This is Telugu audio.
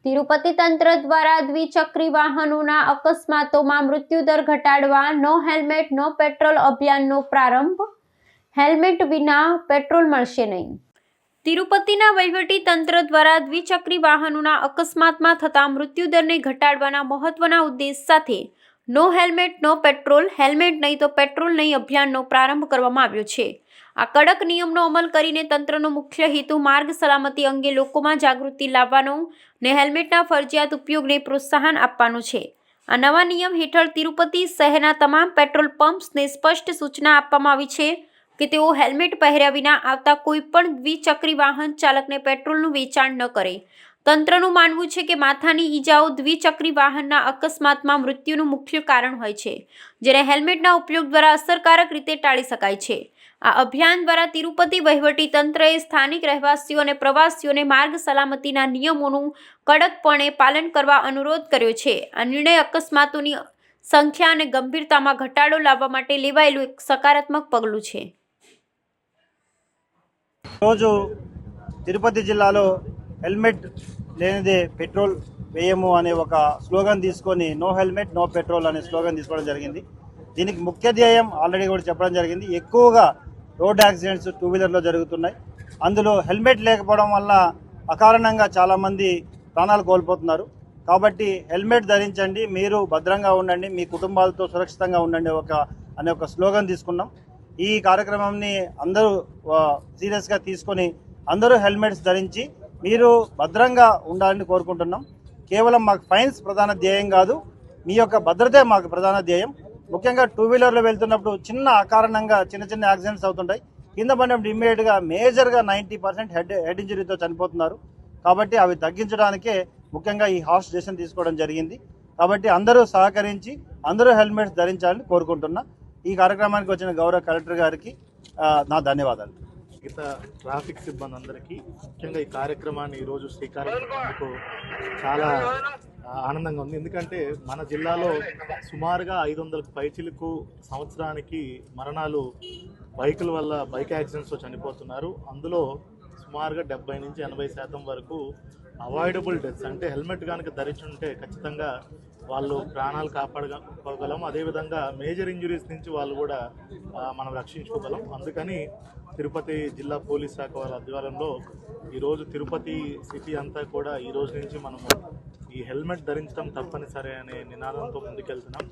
તિરુપતિ તંત્ર દ્વારા દ્વિચક્રી વાહનોના અકસ્માતોમાં મૃત્યુદર ઘટાડવા નો હેલ્મેટ નો પેટ્રોલ અભિયાનનો પ્રારંભ. હેલ્મેટ વિના પેટ્રોલ મળશે નહીં. તિરુપતિના વહીવટી તંત્ર દ્વારા દ્વિચક્રી વાહનોના અકસ્માતમાં થતા મૃત્યુદરને ઘટાડવાના મહત્વના ઉદ્દેશ સાથે નો હેલ્મેટ નો પેટ્રોલ, હેલ્મેટ નહીં તો પેટ્રોલ નહીં અભિયાનનો પ્રારંભ કરવામાં આવ્યો છે. આ કડક નિયમનો અમલ કરીને તંત્રનો મુખ્ય હેતુ માર્ગ સલામતી અંગે લોકોમાં જાગૃતિ લાવવાનો ને હેલ્મેટના ફરજિયાત ઉપયોગને પ્રોત્સાહન આપવાનો છે. આ નવા નિયમ હેઠળ તિરુપતિ શહેરના તમામ પેટ્રોલ પંપ્સને સ્પષ્ટ સૂચના આપવામાં આવી છે કે તેઓ હેલ્મેટ પહેર્યા વિના આવતા કોઈપણ દ્વિચક્રી વાહન ચાલકને પેટ્રોલનું વેચાણ ન કરે. તંત્રનું માનવું છે કે માથાની ઈજાઓ દ્વિચક્રી વાહનના અકસ્માતમાં મૃત્યુનું મુખ્ય કારણ હોય છે, જેને હેલ્મેટના ઉપયોગ દ્વારા અસરકારક રીતે ટાળી શકાય છે. આ અભિયાન દ્વારા તિરુપતિ વહીવટી તંત્રએ સ્થાનિક રહેવાસીઓ અને પ્રવાસીઓને માર્ગ સલામતીના નિયમોનું કડકપણે પાલન કરવા અનુરોધ કર્યો છે. આ નિર્ણય અકસ્માતોની સંખ્યા અને ગંભીરતામાં ઘટાડો લાવવા માટે લેવાયેલું એક સકારાત્મક પગલું છે. రోజు తిరుపతి జిల్లాలో హెల్మెట్ లేనిదే పెట్రోల్ వేయము అనే ఒక స్లోగన్ తీసుకొని నో హెల్మెట్ నో పెట్రోల్ అనే స్లోగన్ తీసుకోవడం జరిగింది. దీనికి ముఖ్య ధ్యేయం ఆల్రెడీ కూడా చెప్పడం జరిగింది. ఎక్కువగా రోడ్ యాక్సిడెంట్స్ టూ వీలర్లో జరుగుతున్నాయి. అందులో హెల్మెట్ లేకపోవడం వల్ల అకారణంగా చాలామంది ప్రాణాలు కోల్పోతున్నారు. కాబట్టి హెల్మెట్ ధరించండి, మీరు భద్రంగా ఉండండి, మీ కుటుంబాలతో సురక్షితంగా ఉండండి అనే ఒక స్లోగన్ తీసుకున్నాం. ఈ కార్యక్రమాన్ని అందరూ సీరియస్గా తీసుకొని అందరూ హెల్మెట్స్ ధరించి మీరు భద్రంగా ఉండాలని కోరుకుంటున్నాం. కేవలం మాకు ఫైన్స్ ప్రధాన ధ్యేయం కాదు, మీ యొక్క భద్రతే మాకు ప్రధాన ధ్యేయం. ముఖ్యంగా టూ వీలర్లో వెళ్తున్నప్పుడు చిన్న అకారణంగా చిన్న యాక్సిడెంట్స్ అవుతుంటాయి. కింద పడినప్పుడు ఇమ్మీడియట్గా మేజర్గా 90% హెడ్ ఇంజరీతో చనిపోతున్నారు. కాబట్టి అవి తగ్గించడానికే ముఖ్యంగా ఈ హార్ష్ డెసిషన్ తీసుకోవడం జరిగింది. కాబట్టి అందరూ సహకరించి అందరూ హెల్మెట్స్ ధరించాలని కోరుకుంటున్నా. ఈ కార్యక్రమానికి వచ్చిన గౌరవ కలెక్టర్ గారికి నా ధన్యవాదాలు. మిగతా ట్రాఫిక్ సిబ్బంది అందరికీ ముఖ్యంగా ఈ కార్యక్రమాన్ని ఈరోజు శ్రీకారం చుట్టినందుకు చాలా ఆనందంగా ఉంది. ఎందుకంటే మన జిల్లాలో సుమారుగా 500 పైచిలకు సంవత్సరానికి మరణాలు బైకుల వల్ల బైక్ యాక్సిడెంట్స్లో చనిపోతున్నారు. అందులో సుమారుగా 70 నుంచి 80% వరకు అవాయిడబుల్ డెత్స్, అంటే హెల్మెట్ కనుక ధరించి ఉంటే ఖచ్చితంగా వాళ్ళు ప్రాణాలు కాపాడుకోగలం. అదేవిధంగా మేజర్ ఇంజురీస్ నుంచి వాళ్ళు కూడా మనం రక్షించుకోగలం. అందుకని తిరుపతి జిల్లా పోలీస్ శాఖ వారి ఆధ్వర్యంలో ఈరోజు తిరుపతి సిటీ అంతా కూడా ఈ రోజు నుంచి మనము ఈ హెల్మెట్ ధరించడం తప్పనిసరి అనే నినాదంతో ముందుకెళ్తున్నాం.